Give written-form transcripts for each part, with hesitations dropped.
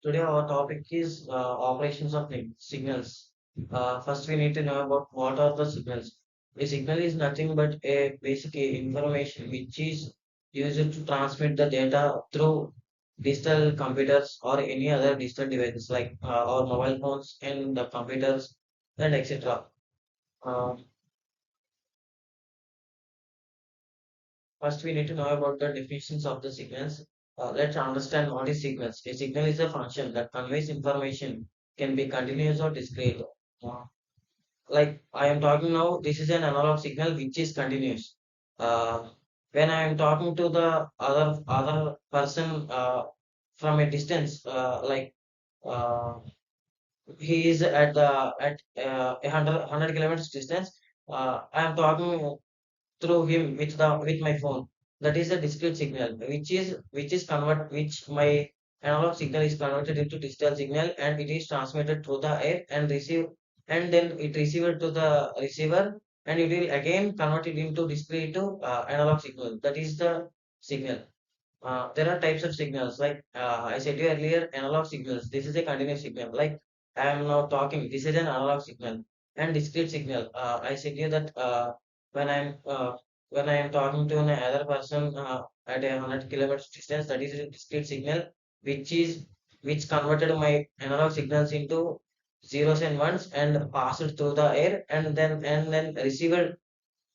Today our topic is operations of signals. First, we need to know about what are the signals. A signal is nothing but a basic information which is used to transmit the data through digital computers or any other digital devices like our mobile phones and the computers and etc. Uh, First, we need to know about the definitions of the signals. Let's understand what is signals. A signal is a function that conveys information, can be continuous or discrete. Uh, like I am talking now, this is an analog signal which is continuous. Uh, when I am talking to the other person from a distance, uh, he is at the at 100 kilometers distance. I am talking through him with my phone. That is a discrete signal, which my analog signal is converted into digital signal and it is transmitted through the air and then it received to the receiver and it will again convert it into discrete to analog signal. That is the signal. There are types of signals like I said you earlier, analog signals. This is a continuous signal. Like I am now talking, this is an analog signal and discrete signal. I said you that when I'm uh, when I am talking to another person at 100 kilometers distance, that is a discrete signal, which is which converted my analog signals into zeros and ones and passed through the air and then received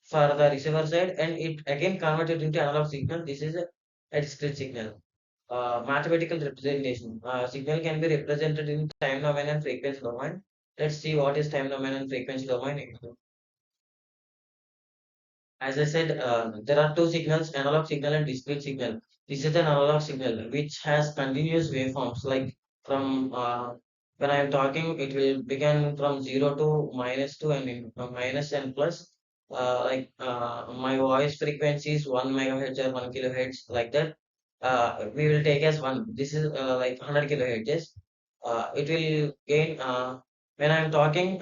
for the receiver side and it again converted into analog signal. This is a discrete signal. Mathematical representation. Signal can be represented in time domain and frequency domain. Let's see what is time domain and frequency domain. As I said, there are two signals, analog signal and discrete signal. This is an analog signal which has continuous waveforms. Like from when I am talking, it will begin from 0 to minus 2 and minus and plus. My voice frequency is 1 megahertz or 1 kilohertz, like that. We will take as one. This is like 100 kilohertz. It will gain when I am talking.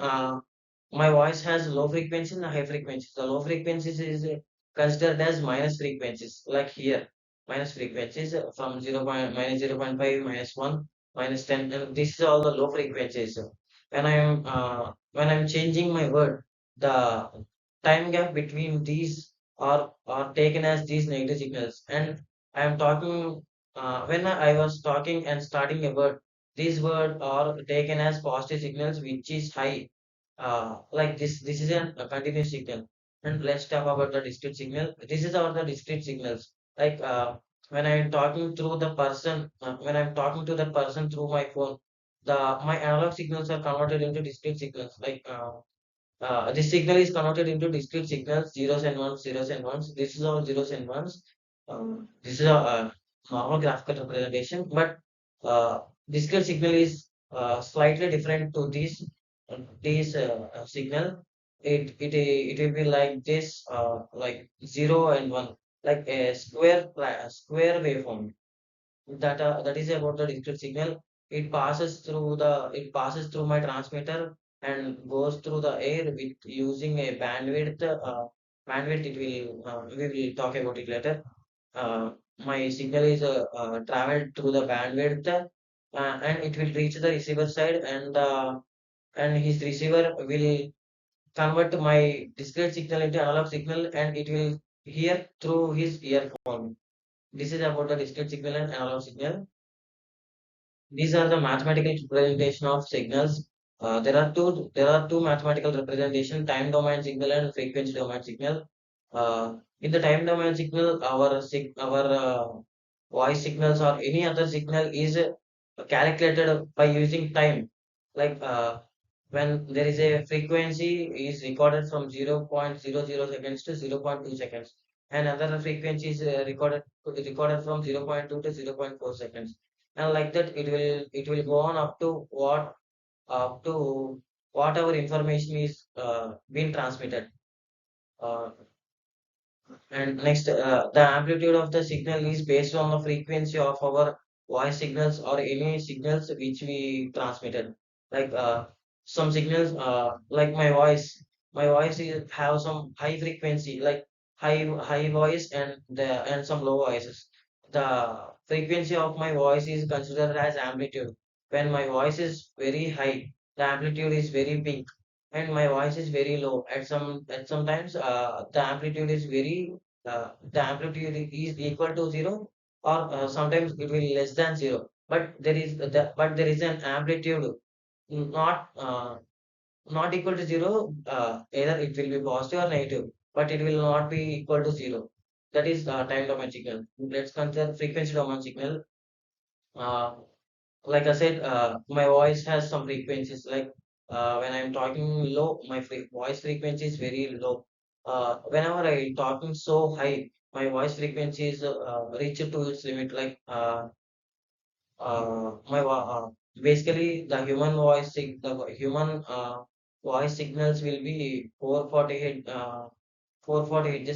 My voice has low frequencies and high frequencies. The low frequencies is considered as minus frequencies, like here, minus frequencies from 0. Minus 0.5, minus 1, minus 10. And this is all the low frequencies. When I'm changing my word, the time gap between these are taken as these negative signals. And I am talking when I was talking and starting a word, these words are taken as positive signals, which is high like this is a continuous signal. And let's talk about the discrete signal. This is our the discrete signals. Like when I'm talking to the person through my phone, the my analog signals are converted into discrete signals. This signal is converted into discrete signals, zeros and ones. This is all zeros and ones. This is a normal graphical representation, but discrete signal is slightly different to this signal. It will be like this, like 0 and 1, like a square waveform. That is about the discrete signal. It passes through my transmitter and goes through the air with using a bandwidth. Bandwidth it will we will talk about it later. My signal is traveled through the bandwidth and it will reach the receiver side and his receiver will convert my discrete signal into analog signal and it will hear through his earphone. This is about the discrete signal and analog signal. These are the mathematical representation of signals. There are two mathematical representation: time domain signal and frequency domain signal. In the time domain signal, our voice signals or any other signal is calculated by using time. Like when there is a frequency is recorded from 0.00 seconds to 0.2 seconds, and another frequency is recorded from 0.2 to 0.4 seconds, and like that it will go on up to whatever information is being transmitted. Uh, and next, the amplitude of the signal is based on the frequency of our voice signals or any signals which we transmitted. Like some signals, like my voice have some high frequency, like high voice and some low voices. The frequency of my voice is considered as amplitude. When my voice is very high, the amplitude is very big, and my voice is very low. At sometimes the amplitude is equal to zero, or sometimes it will less than zero. But there is an amplitude not not equal to zero. Either it will be positive or negative, but it will not be equal to zero. That is time domain signal. Let's consider frequency domain signal. Uh, like I said, my voice has some frequencies. Like when I'm talking low, my voice frequency is very low. Whenever I talking so high, my voice frequency is reach to its limit. Basically the human voice signals will be 440 hertz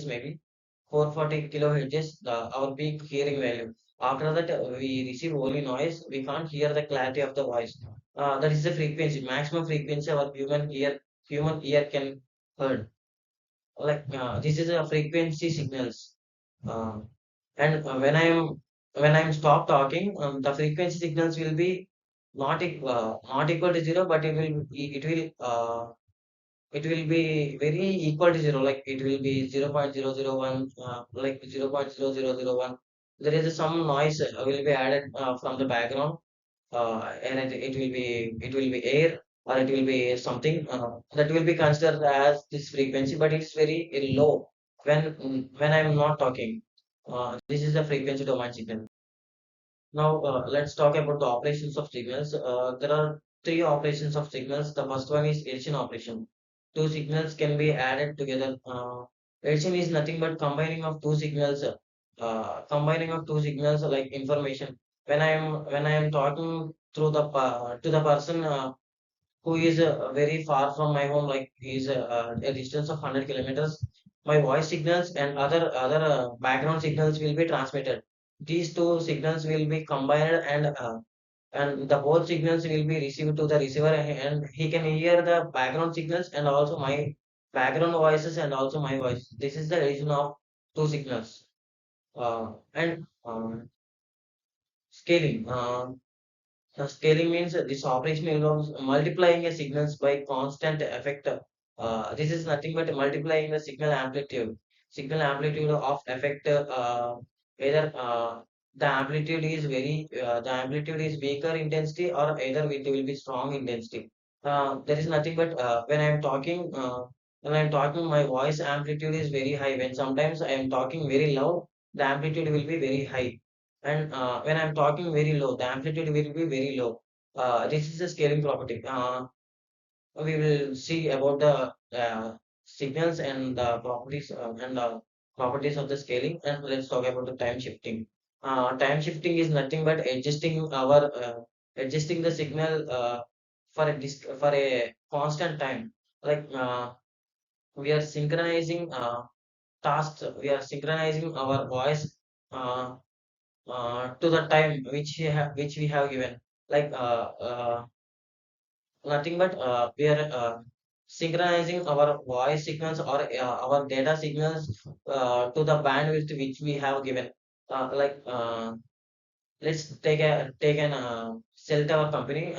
maybe 440 kilohertz, our peak hearing value. After that, we receive only noise. We can't hear the clarity of the voice. That is the frequency, maximum frequency our human ear can heard. This is a frequency signals. Uh, and when I'm stop talking, the frequency signals will be not equal to zero, but it will be very equal to zero, like it will be 0.001, like 0.0001. There is some noise will be added from the background, and it will be air, or it will be something that will be considered as this frequency, but it's very low when I'm not talking. This is the frequency domain signal. Now, let's talk about the operations of signals. There are three operations of signals. The first one is addition operation. Two signals can be added together. Addition is nothing but combining of two signals like information. When I am talking through to the person who is very far from my home, like he is a distance of 100 kilometers, my voice signals and other background signals will be transmitted. These two signals will be combined, and the both signals will be received to the receiver, and he can hear the background signals and also my background voices and also my voice. This is the reason of two signals. And scaling. Scaling means this operation involves multiplying a signals by constant effect. This is nothing but multiplying the signal amplitude of effect. Either the amplitude is weaker intensity, or either it will be strong intensity. There is nothing but when I'm talking, my voice amplitude is very high. When sometimes I am talking very loud, the amplitude will be very high, and when I'm talking very low, the amplitude will be very low. This is a scaling property. We will see about the signals and the properties of the scaling, and let's talk about the time shifting. Time shifting is nothing but adjusting the signal for a constant time. Like we are synchronizing tasks. We are synchronizing our voice. Uh, to the time which we have given, like nothing but we are synchronizing our voice signals or our data signals to the bandwidth which we have given. Let's take an cell tower company.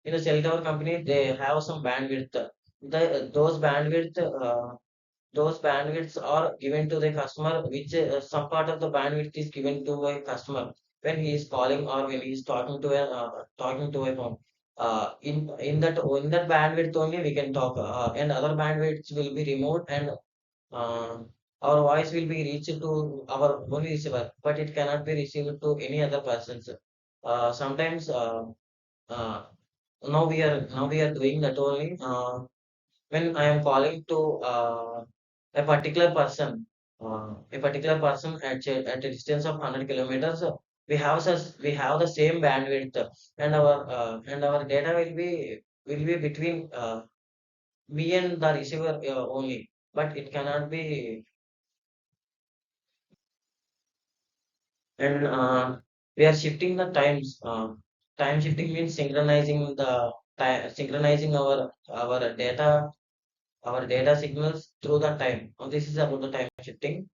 In a cell tower company, they have some bandwidth. The those bandwidths are given to the customer, which some part of the bandwidth is given to a customer when he is calling or when he is talking to a phone. In that bandwidth only we can talk, and other bandwidths will be removed, and uh, our voice will be reached to our only receiver, but it cannot be received to any other persons. Sometimes now we are doing that only. When I am calling to a particular person at a distance of 100 kilometers, we have the same bandwidth, and our data will be between me and the receiver only, but it cannot be. And we are shifting the times. Time shifting means synchronizing our data signals through the time. This is about the time shifting.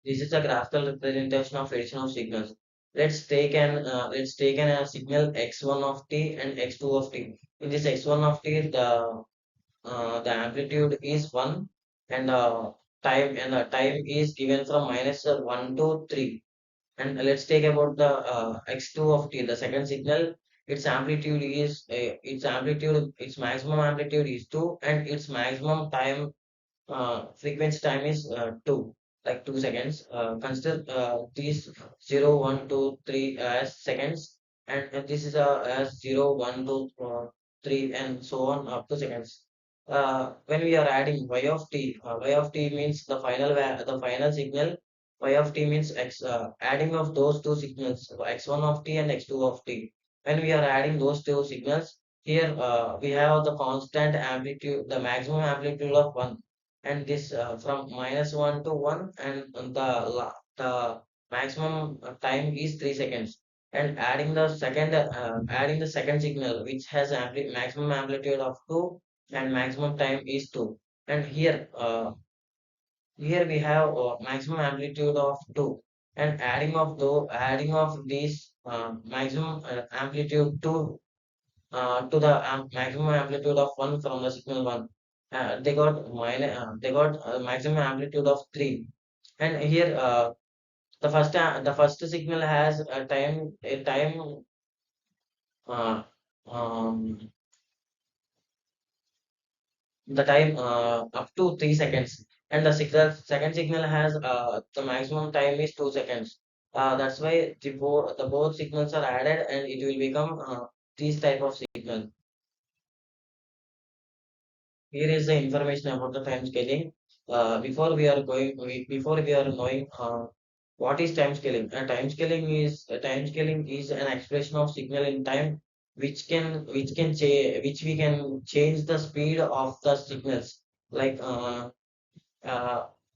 This is a graphical representation of addition of signals. Let's take an signal x1 of t and x2 of t. In this x1 of t, the amplitude is 1, and time is given from minus 1 to 3. And let's take about the x2 of t, the second signal. Its maximum amplitude is 2, and its maximum time frequency time is 2, like 2 seconds. Consider these 0, 1, 2, 3 as seconds, and this is as 0, 1, 2, 3, and so on up to seconds. When we are adding y of t means the final signal. Y of t means adding of those two signals, x1 of t and x2 of t. When we are adding those two signals, here we have the constant amplitude, the maximum amplitude of 1, and this from minus 1 to 1, and the maximum time is 3 seconds. And adding the second signal, which has maximum amplitude of 2 and maximum time is 2. And here we have maximum amplitude of 2, and adding of these maximum amplitude to the maximum amplitude of 1 from the signal 1. They got maximum amplitude of 3. And here the first signal has a time uh, um, the time up to 3 seconds, and second signal has the maximum time is 2 seconds. That's why the both signals are added, and it will become these type of signal. Here is the information about the time scaling. Before we are knowing what is time scaling. Time scaling is an expression of signal in time, which we can change the speed of the signals. Like uh,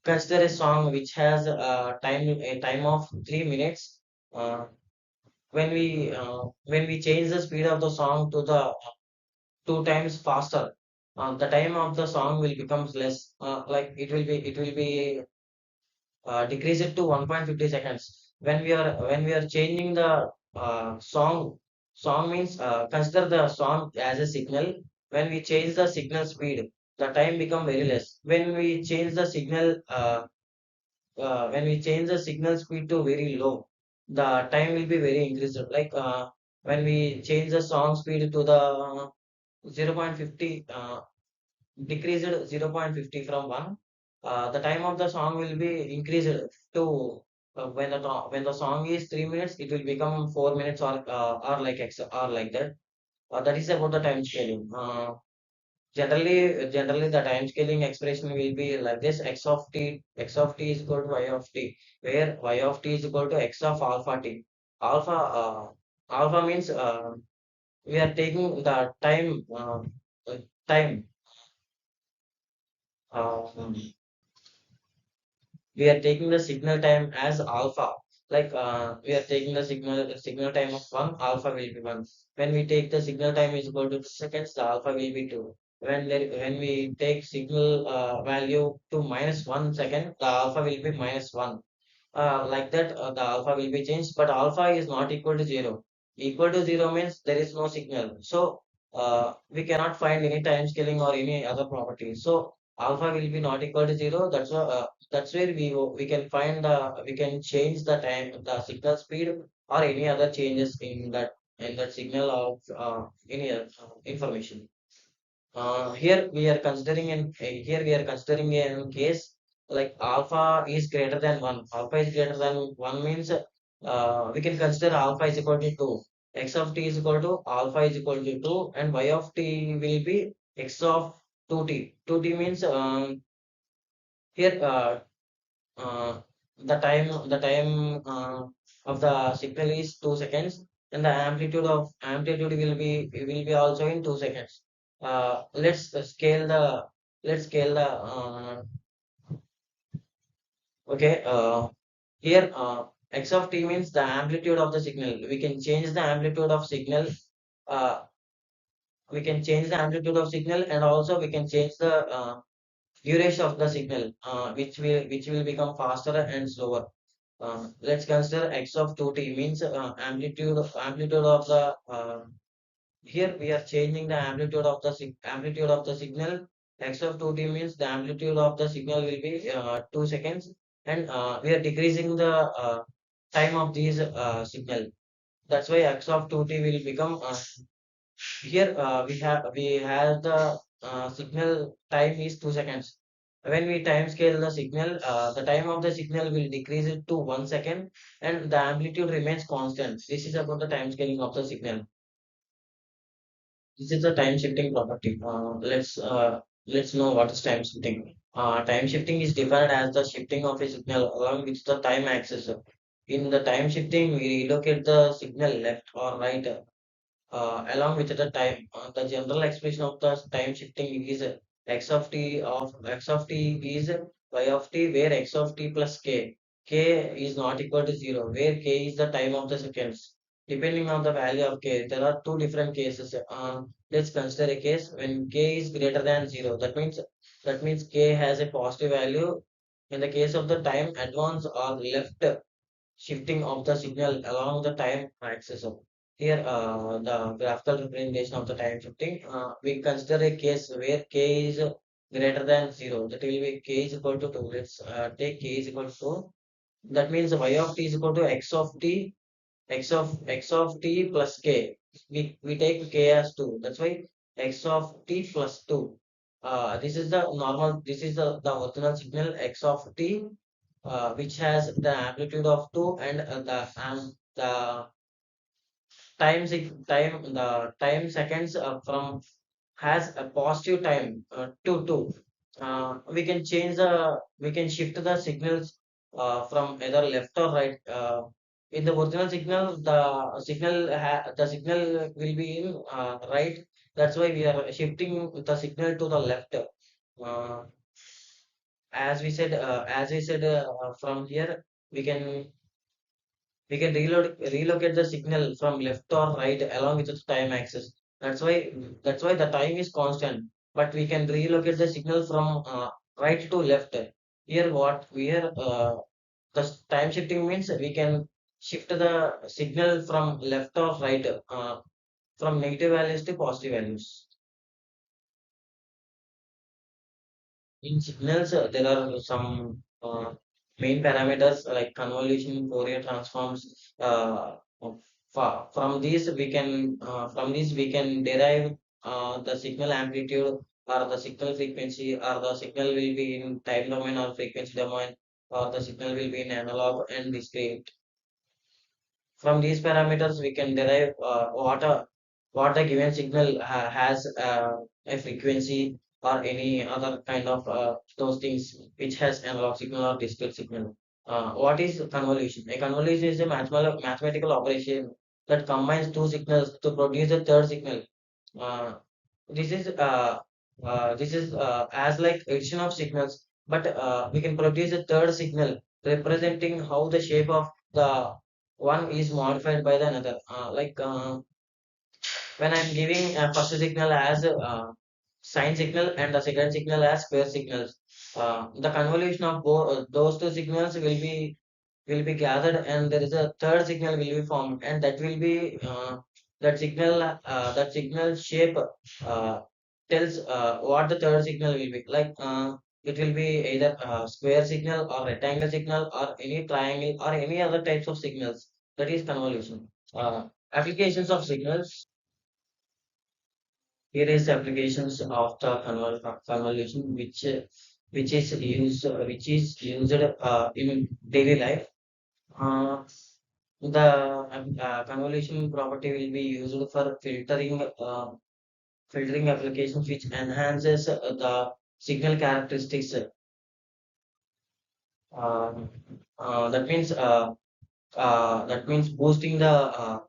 consider a song which has a time of 3 minutes. Uh, when we change the speed of the song to the 2 times faster, the time of the song will becomes less. Like it will be decrease it to 1.50 seconds. When we are changing the song means consider the song as a signal. When we change the signal speed, the time become very less. When we change the signal speed to very low, the time will be very increased. Like when we change the song speed to the 0.50, decreased 0.50 from 1, the time of the song will be increased to when the song is 3 minutes, it will become 4 minutes, or like or like that. That is about the time scaling. Generally the time scaling expression will be like this: x of t is equal to y of t, where y of t is equal to x of alpha t. Alpha alpha means we are taking the uh, time um, we are taking the signal time as alpha. Like we are taking the signal time of 1, alpha will be 1. When we take the signal time is equal to 2 seconds, the alpha will be 2. When we take signal value to minus 1 second, the alpha will be minus 1. Like that, the alpha will be changed, but alpha is not equal to 0. Equal to 0 means there is no signal. So we cannot find any time scaling or any other property. So alpha will be not equal to 0. That's where we can we can change the time, the signal speed, or any other changes in that signal of any information. Here we are considering in case like alpha is greater than 1. Alpha is greater than 1 means we can consider alpha is equal to 2. X of t is equal to alpha is equal to 2, and y of t will be x of 2t. 2t means here the time of the signal is 2 seconds, and the amplitude will be also in 2 seconds. Let's scale the okay here x of t means the amplitude of the signal. We can change the amplitude of signal. uh, we can change the amplitude of signal, and also we can change the duration of the signal, which will become faster and slower. Let's consider x of 2t means amplitude of the here we are changing the amplitude of the amplitude of the signal. X of 2t means the amplitude of the signal will be 2 seconds, and we are decreasing the time of these signal. That's why x of 2t will become here we have the signal time is 2 seconds. When we time scale the signal, the time of the signal will decrease it to 1 second, and the amplitude remains constant. This is about the time scaling of the signal. This is the time shifting property. Let's know what is time shifting. Time shifting is defined as the shifting of a signal along with the time axis. In the time shifting, we relocate the signal left or right along with the time. The general expression of the time shifting is x of t is y of t, where x of t plus k is not equal to 0, where k is the time of the seconds. Depending on the value of k, there are two different cases. Let's consider a case when k is greater than 0. That means k has a positive value. In the case of the time advance or left shifting of the signal along the time axis. Here, the graphical representation of the time shifting, we consider a case where k is greater than 0. That will be k is equal to 2. Let's take k is equal to 2. That means y of t is equal to x of t plus k. We take k as 2. That's why x of t plus 2. This is the normal. This is the original signal x of t, which has the amplitude of 2, and the the time seconds from has a positive time to 2. We can shift the signals from either left or right. In the original signal, the signal will be in right. That's why we are shifting the signal to the left. Uh, as we said, from here we can relocate the signal from left or right along with the time axis. That's why the time is constant, but we can relocate the signal from right to left. The time shifting means we can shift the signal from left or right, from negative values to positive values. In signals, there are some main parameters like convolution, Fourier transforms. From these we can derive the signal amplitude or the signal frequency, or the signal will be in time domain or frequency domain, or the signal will be in analog and discrete. From these parameters, we can derive what a given signal has a frequency or any other kind of those things which has analog signal or digital signal. What is convolution? A convolution is a mathematical operation that combines two signals to produce a third signal. Uh, this is as like addition of signals, but we can produce a third signal representing how the shape of the one is modified by the another. When I'm giving a first signal as a sine signal and the second signal as square signals, the convolution of those two signals will be gathered, and there is a third signal will be formed, and that will be that signal shape tells what the third signal will be like. It will be either square signal or rectangle signal or any triangle or any other types of signals. That is convolution. Applications of signals. Here is applications of the convolution, which is used in daily life. Uh, the convolution property will be used for filtering applications, which enhances the signal characteristics. Um, that means boosting the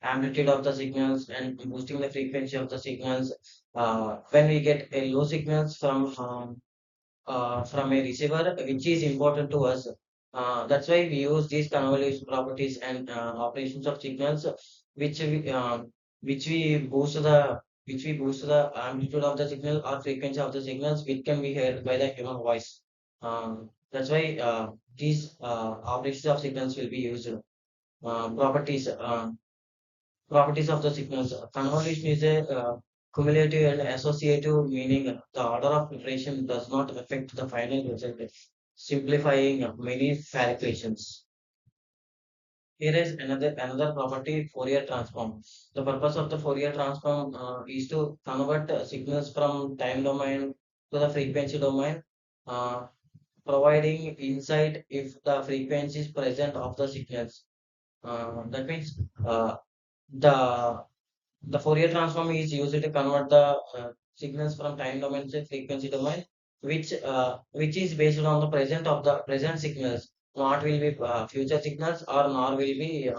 amplitude of the signals and boosting the frequency of the signals. When we get a low signals from a receiver, which is important to us. That's why we use these convolution properties and operations of signals, which we um, which we boost the which we boost the amplitude of the signal or frequency of the signals, which can be heard by the human voice. That's why these operations of signals will be used. Properties. Properties of the signals. Convolution is a cumulative and associative, meaning the order of iteration does not affect the final result, simplifying many calculations. Here is another property, Fourier transform. The purpose of the Fourier transform is to convert signals from time domain to the frequency domain, uh, providing insight if the frequency is present of the signals. That means the the Fourier transform is used to convert the signals from time domain to frequency domain, which is based on the present of the present signals. Not will be future signals or nor will be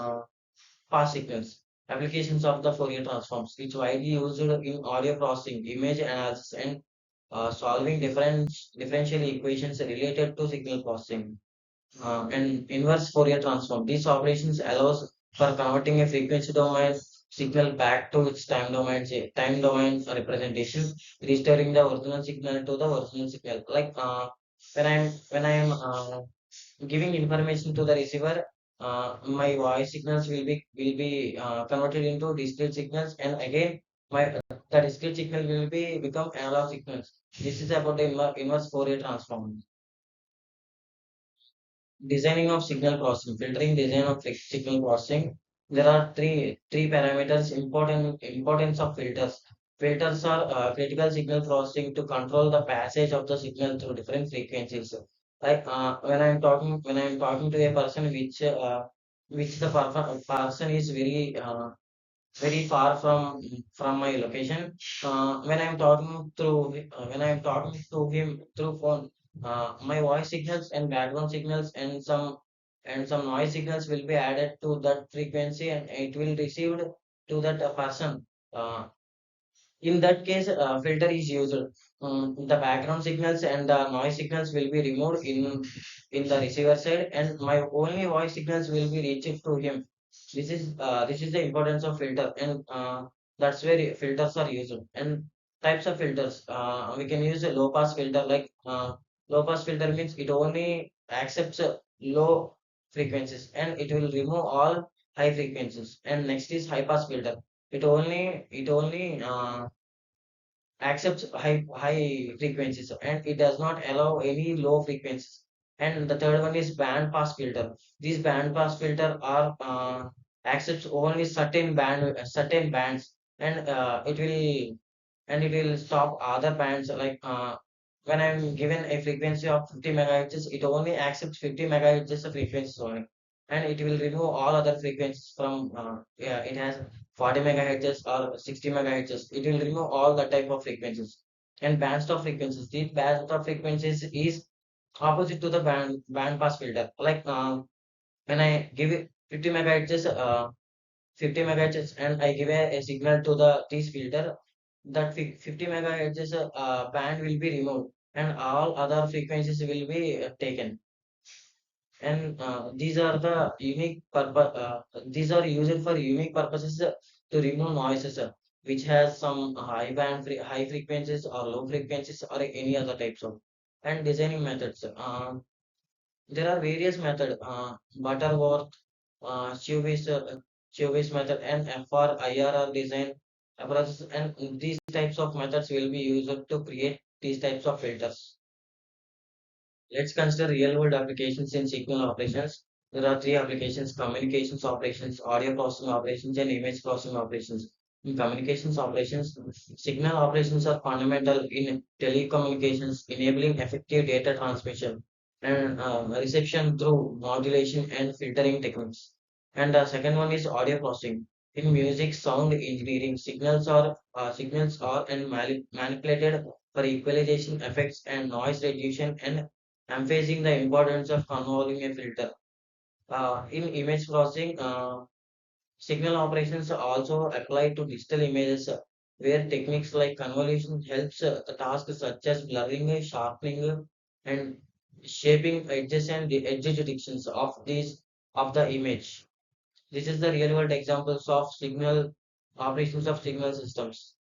past signals. Applications of the Fourier transforms, which widely used in audio processing, image analysis, and solving differential equations related to signal processing. And inverse Fourier transform. These operations allows for converting a frequency domain signal back to its time domain representation, restoring the original signal to the original signal. Like when I'm giving information to the receiver, my voice signals will be converted into digital signals, and again my the digital signal will be become analog signals. This is about the inverse Fourier transform. Designing of signal processing, filtering design of signal processing. There are three parameters. Importance of filters. Filters are critical signal processing to control the passage of the signal through different frequencies. Like when I'm talking to a person which the person is very far from my location. When I'm talking to him through phone, my voice signals and background signals and some noise signals will be added to that frequency, and it will received to that person. Uh, in that case, filter is used. The background signals and the noise signals will be removed in the receiver side, and my only voice signals will be reached to him. This is the importance of filter, and that's where filters are used. And types of filters, we can use a low pass filter. Like low pass filter means it only accepts low frequencies, and it will remove all high frequencies. And next is high pass filter. It only accepts high frequencies, and it does not allow any low frequencies. And the third one is band pass filter. These band pass filter are accepts only certain bands, and it will stop other bands. Like when I'm given a frequency of 50 megahertz, it only accepts 50 megahertz of frequencies only, and it will remove all other frequencies from yeah, it has 40 megahertz or 60 megahertz. It will remove all the type of frequencies. And band stop frequencies. These band stop frequencies is opposite to the band pass filter. Like when I give it 50 megahertz, and I give a signal to the this filter, that 50 megahertz band will be removed, and all other frequencies will be taken. And these are used for unique purposes, to remove noises which has some high frequencies or low frequencies or any other types of. And designing methods, there are various methods, Butterworth, Chauvis method, and FRIRR design approaches, and these types of methods will be used to create these types of filters. Let's consider real-world applications in signal operations. There are three applications: communications operations, audio processing operations, and image processing operations. In communications operations, signal operations are fundamental in telecommunications, enabling effective data transmission and reception through modulation and filtering techniques. And the second one is audio processing. In music, sound engineering, signals are manipulated for equalization effects and noise reduction, and emphasizing the importance of convolving a filter. In image processing, signal operations are also applied to digital images, where techniques like convolution helps the tasks such as blurring, sharpening, and shaping edges and the edge detections of the image. This is the real world examples of signal operations of signal systems.